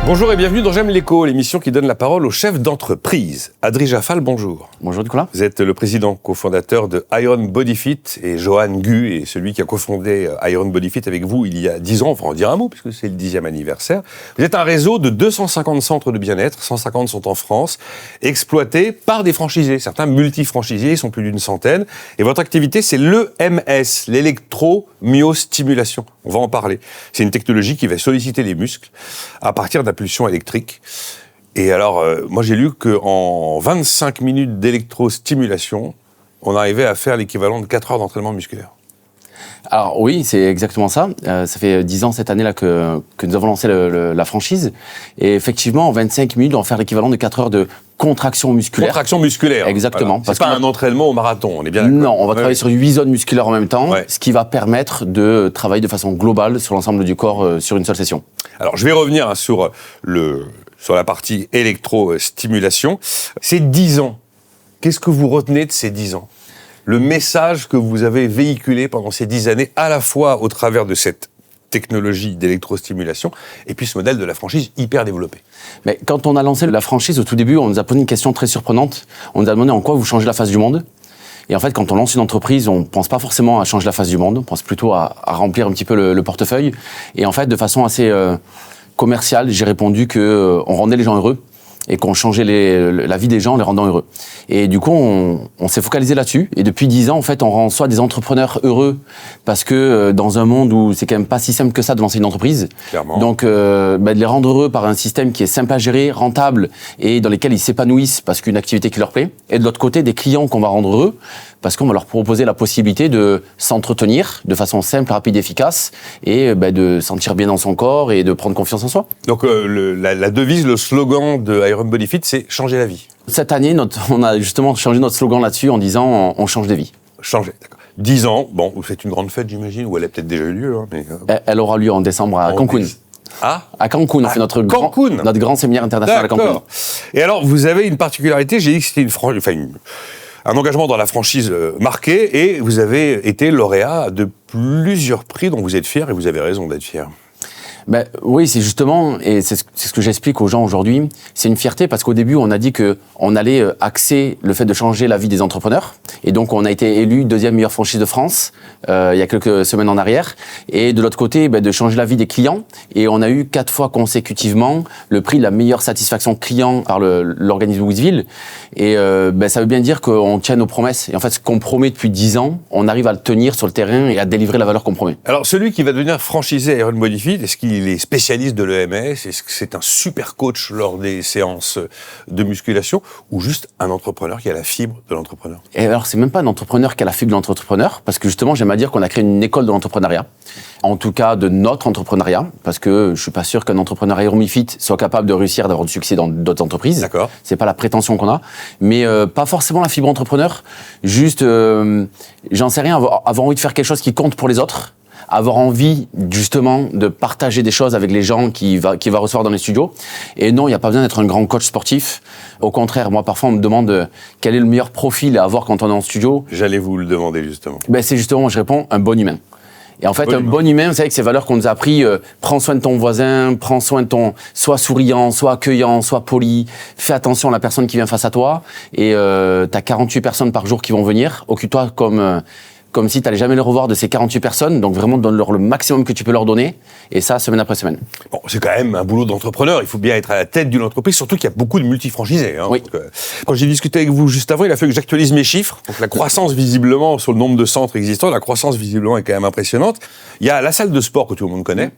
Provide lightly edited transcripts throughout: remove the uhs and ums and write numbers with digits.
Bonjour et bienvenue dans J'aime l'écho, l'émission qui donne la parole aux chefs d'entreprise. Adrien Jaffal, bonjour. Bonjour Nicolas. Vous êtes le président cofondateur de Iron Body Fit et Johan Gu est celui qui a cofondé Iron Body Fit avec vous il y a 10 ans. On va en dire un mot puisque c'est le 10e anniversaire. Vous êtes un réseau de 250 centres de bien-être, 150 sont en France, exploités par des franchisés. Certains multi-franchisés, ils sont plus d'une centaine. Et votre activité, c'est l'EMS, l'électromyostimulation. On va en parler. C'est une technologie qui va solliciter les muscles à partir d'impulsions électriques. Et alors, moi j'ai lu qu'en 25 minutes d'électrostimulation, on arrivait à faire l'équivalent de 4 heures d'entraînement musculaire. Alors oui, c'est exactement ça. Ça fait 10 ans cette année-là que nous avons lancé la franchise. Et effectivement, en 25 minutes, on va faire l'équivalent de 4 heures de contraction musculaire. Contraction musculaire. Exactement. Voilà. C'est pas un entraînement au marathon, on est bien d'accord. Non, on va travailler sur 8 zones musculaires en même temps, ce qui va permettre de travailler de façon globale sur l'ensemble du corps sur une seule session. Alors, je vais revenir sur la partie électrostimulation. C'est 10 ans. Qu'est-ce que vous retenez de ces 10 ans ? Le message que vous avez véhiculé pendant ces 10 années, à la fois au travers de cette technologie d'électrostimulation et puis ce modèle de la franchise hyper développé. Mais quand on a lancé la franchise, au tout début, on nous a posé une question très surprenante. On nous a demandé en quoi vous changez la face du monde. Et en fait, quand on lance une entreprise, on ne pense pas forcément à changer la face du monde, on pense plutôt à remplir un petit peu le portefeuille. Et en fait, de façon assez commerciale, j'ai répondu qu'on rendait les gens heureux et qu'on changeait la vie des gens en les rendant heureux. Et du coup, on s'est focalisé là-dessus. Et depuis 10 ans, en fait, on rend soit des entrepreneurs heureux, parce que dans un monde où c'est quand même pas si simple que ça de lancer une entreprise, clairement. Donc de les rendre heureux par un système qui est simple à gérer, rentable, et dans lequel ils s'épanouissent parce qu'une activité qui leur plaît. Et de l'autre côté, des clients qu'on va rendre heureux, parce qu'on va leur proposer la possibilité de s'entretenir de façon simple, rapide, efficace, et de sentir bien dans son corps et de prendre confiance en soi. Donc la devise, le slogan de Iron Body Fit, c'est « changer la vie ». Cette année, on a justement changé notre slogan là-dessus en disant « on change des vies ». Changer, d'accord. 10 ans, bon, vous faites une grande fête, j'imagine, ou elle a peut-être déjà eu lieu. Hein, mais, Elle aura lieu en décembre à Cancun. À Cancun, on fait notre grand séminaire international à Cancun. Et alors, vous avez une particularité, j'ai dit que c'était un engagement dans la franchise marqué, et vous avez été lauréat de plusieurs prix dont vous êtes fier, et vous avez raison d'être fier. Oui, c'est justement, et c'est ce que j'explique aux gens aujourd'hui, c'est une fierté parce qu'au début, on a dit qu'on allait axer le fait de changer la vie des entrepreneurs. Et donc, on a été élu 2e meilleure franchise de France il y a quelques semaines en arrière. Et de l'autre côté, de changer la vie des clients. Et on a eu 4 fois consécutivement le prix de la meilleure satisfaction client par l'organisme Louisville. Et ça veut bien dire qu'on tient nos promesses. Et en fait, ce qu'on promet depuis 10 ans, on arrive à le tenir sur le terrain et à délivrer la valeur qu'on promet. Alors, celui qui va devenir franchisé à Iron Body Fit, est-ce qu'il est spécialiste de l'EMS? Est-ce que c'est un super coach lors des séances de musculation ou juste un entrepreneur qui a la fibre de l'entrepreneur? Et alors, c'est même pas un entrepreneur qui a la fibre de l'entrepreneur, parce que justement, j'aime à dire qu'on a créé une école de l'entrepreneuriat. En tout cas, de notre entrepreneuriat, parce que je suis pas sûr qu'un entrepreneur Iron Body Fit soit capable de réussir, d'avoir du succès dans d'autres entreprises. D'accord. C'est pas la prétention qu'on a. Mais pas forcément la fibre entrepreneur. Juste, j'en sais rien, avoir envie de faire quelque chose qui compte pour les autres. Avoir envie, justement, de partager des choses avec les gens qu'il va recevoir dans les studios. Et non, il n'y a pas besoin d'être un grand coach sportif. Au contraire, moi, parfois, on me demande quel est le meilleur profil à avoir quand on est en studio. J'allais vous le demander, justement. C'est justement, je réponds, un bon humain. Et en fait, un bon humain, c'est avec ces valeurs qu'on nous a appris, prends soin de ton voisin, prends soin de sois souriant, sois accueillant, sois poli, fais attention à la personne qui vient face à toi. Et t'as 48 personnes par jour qui vont venir, occupe-toi comme si tu n'allais jamais les revoir de ces 48 personnes, donc vraiment donne-leur le maximum que tu peux leur donner, et ça, semaine après semaine. Bon, c'est quand même un boulot d'entrepreneur, il faut bien être à la tête d'une entreprise, surtout qu'il y a beaucoup de multifranchisés. Hein, oui. Donc, quand j'ai discuté avec vous juste avant, il a fallu que j'actualise mes chiffres, donc la croissance visiblement sur le nombre de centres existants, la croissance visiblement est quand même impressionnante. Il y a la salle de sport que tout le monde connaît,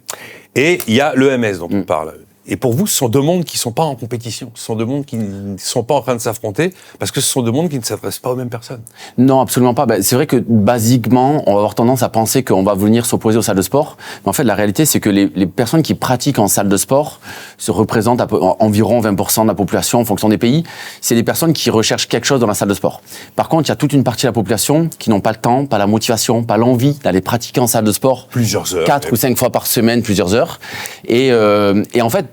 et il y a l'EMS dont on parle. Et pour vous, ce sont deux mondes qui ne sont pas en compétition. Ce sont deux mondes qui ne sont pas en train de s'affronter parce que ce sont deux mondes qui ne s'adressent pas aux mêmes personnes. Non, absolument pas. C'est vrai que, basiquement, on va avoir tendance à penser qu'on va venir s'opposer aux salles de sport. Mais en fait, la réalité, c'est que les personnes qui pratiquent en salle de sport se représentent environ 20% de la population en fonction des pays. C'est des personnes qui recherchent quelque chose dans la salle de sport. Par contre, il y a toute une partie de la population qui n'ont pas le temps, pas la motivation, pas l'envie d'aller pratiquer en salle de sport. Plusieurs heures. 4 ou 5 fois par semaine, plusieurs heures. Et en fait,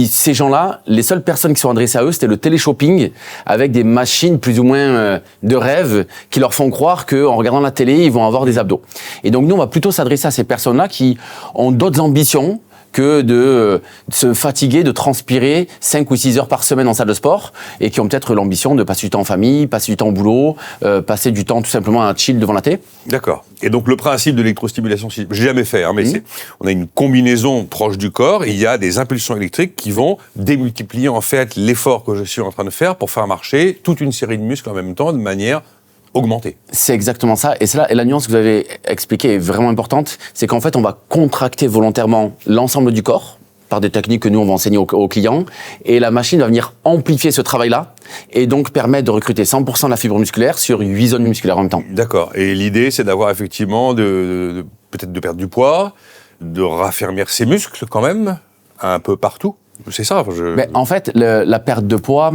ces gens-là, les seules personnes qui sont adressées à eux, c'était le télé-shopping avec des machines plus ou moins de rêve qui leur font croire qu'en regardant la télé, ils vont avoir des abdos. Et donc nous, on va plutôt s'adresser à ces personnes-là qui ont d'autres ambitions que de se fatiguer, de transpirer 5 ou 6 heures par semaine en salle de sport et qui ont peut-être l'ambition de passer du temps en famille, passer du temps au boulot, passer du temps tout simplement à chill devant la télé. D'accord. Et donc le principe de l'électrostimulation, j'ai jamais fait, hein, mais on a une combinaison proche du corps, et il y a des impulsions électriques qui vont démultiplier en fait l'effort que je suis en train de faire pour faire marcher toute une série de muscles en même temps de manière augmentée. C'est exactement ça. Et c'est là, et la nuance que vous avez expliquée est vraiment importante, c'est qu'en fait on va contracter volontairement l'ensemble du corps par des techniques que nous on va enseigner aux clients, et la machine va venir amplifier ce travail-là et donc permettre de recruter 100% de la fibre musculaire sur 8 zones musculaires en même temps. D'accord. Et l'idée, c'est d'avoir effectivement peut-être de perdre du poids, de raffermir ses muscles quand même, un peu partout. C'est ça. Mais en fait, la perte de poids,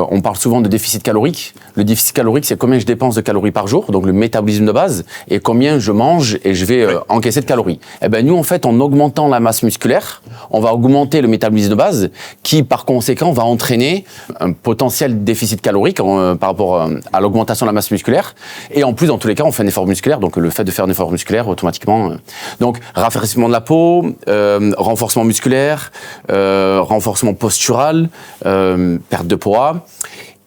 on parle souvent de déficit calorique. Le déficit calorique, c'est combien je dépense de calories par jour, donc le métabolisme de base, et combien je mange et je vais encaisser de calories. Et ben nous, en fait, en augmentant la masse musculaire, on va augmenter le métabolisme de base, qui par conséquent va entraîner un potentiel déficit calorique par rapport à l'augmentation de la masse musculaire. Et en plus, dans tous les cas, on fait un effort musculaire, donc le fait de faire un effort musculaire, automatiquement. Donc rafraîchissement de la peau, renforcement musculaire. Renforcement postural, perte de poids.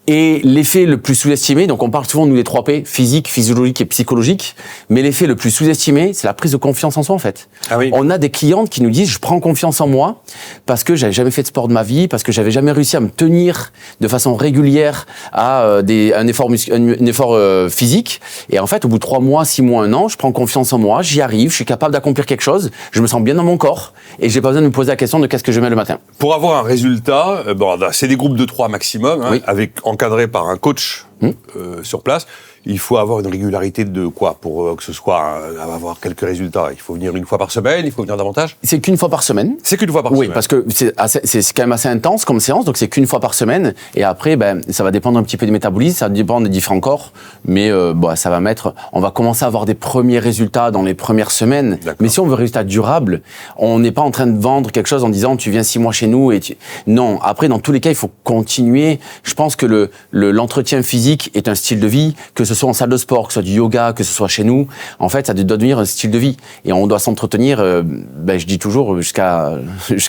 Et l'effet le plus sous-estimé, donc on parle souvent, nous, des 3 P, physique, physiologique et psychologique, mais l'effet le plus sous-estimé, c'est la prise de confiance en soi, en fait. Ah oui. On a des clientes qui nous disent, je prends confiance en moi parce que j'avais jamais fait de sport de ma vie, parce que j'avais jamais réussi à me tenir de façon régulière à un effort physique. Et en fait, au bout de 3 mois, 6 mois, 1 an, je prends confiance en moi, j'y arrive, je suis capable d'accomplir quelque chose, je me sens bien dans mon corps et j'ai pas besoin de me poser la question de qu'est-ce que je mets le matin. Pour avoir un résultat, c'est des groupes de 3 maximum, hein, oui. Encadré par un coach sur place. Il faut avoir une régularité de quoi pour que ce soit avoir quelques résultats? Il faut venir une fois par semaine, il faut venir davantage? C'est qu'une fois par semaine. C'est qu'une fois par semaine. Oui, parce que c'est quand même assez intense comme séance, donc c'est qu'une fois par semaine. Et après, ça va dépendre un petit peu du métabolisme, ça va dépendre des différents corps, mais ça va on va commencer à avoir des premiers résultats dans les premières semaines. D'accord. Mais si on veut un résultat durable, on n'est pas en train de vendre quelque chose en disant tu viens 6 mois chez nous Non, après dans tous les cas, il faut continuer. Je pense que l'entretien physique est un style de vie, que ce soit en salle de sport, que ce soit du yoga, que ce soit chez nous. En fait, ça doit devenir un style de vie. Et on doit s'entretenir, je dis toujours, jusqu'à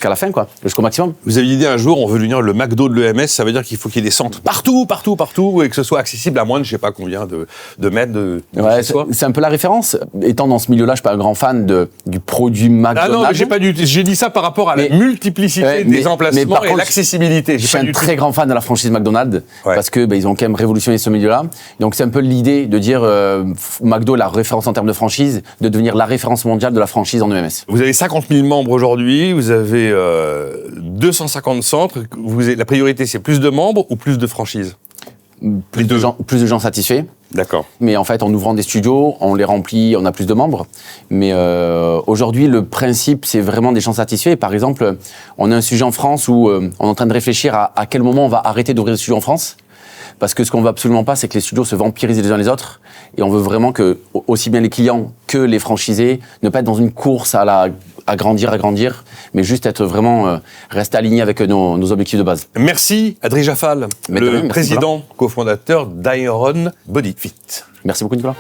la fin, quoi, jusqu'au maximum. Vous aviez dit un jour, on veut devenir le McDo de l'EMS, ça veut dire qu'il faut qu'il y ait des centres partout, et que ce soit accessible à moins de je sais pas combien de mètres ouais, c'est un peu la référence. Étant dans ce milieu-là, je suis pas un grand fan du produit McDonald's. Ah non, j'ai dit ça par rapport à la multiplicité des emplacements et l'accessibilité. Je suis un très grand fan de la franchise McDonald's, parce que ils ont quand même révolutionné ce milieu-là. Donc c'est un peu l'idée de dire McDo, la référence en termes de franchise, de devenir la référence mondiale de la franchise en EMS. Vous avez 50 000 membres aujourd'hui, vous avez 250 centres. La priorité, c'est plus de membres ou plus de franchises? Plus de gens satisfaits. D'accord. Mais en fait, en ouvrant des studios, on les remplit, on a plus de membres. Mais aujourd'hui, le principe, c'est vraiment des gens satisfaits. Par exemple, on a un sujet en France où on est en train de réfléchir à quel moment on va arrêter d'ouvrir des studios en France. Parce que ce qu'on veut absolument pas, c'est que les studios se vampirisent les uns les autres. Et on veut vraiment que, aussi bien les clients que les franchisés, ne pas être dans une course à grandir, mais juste être vraiment, rester aligné avec nos objectifs de base. Merci, Adrien Jaffal, le président, cofondateur d'Iron Body Fit. Merci beaucoup, Nicolas.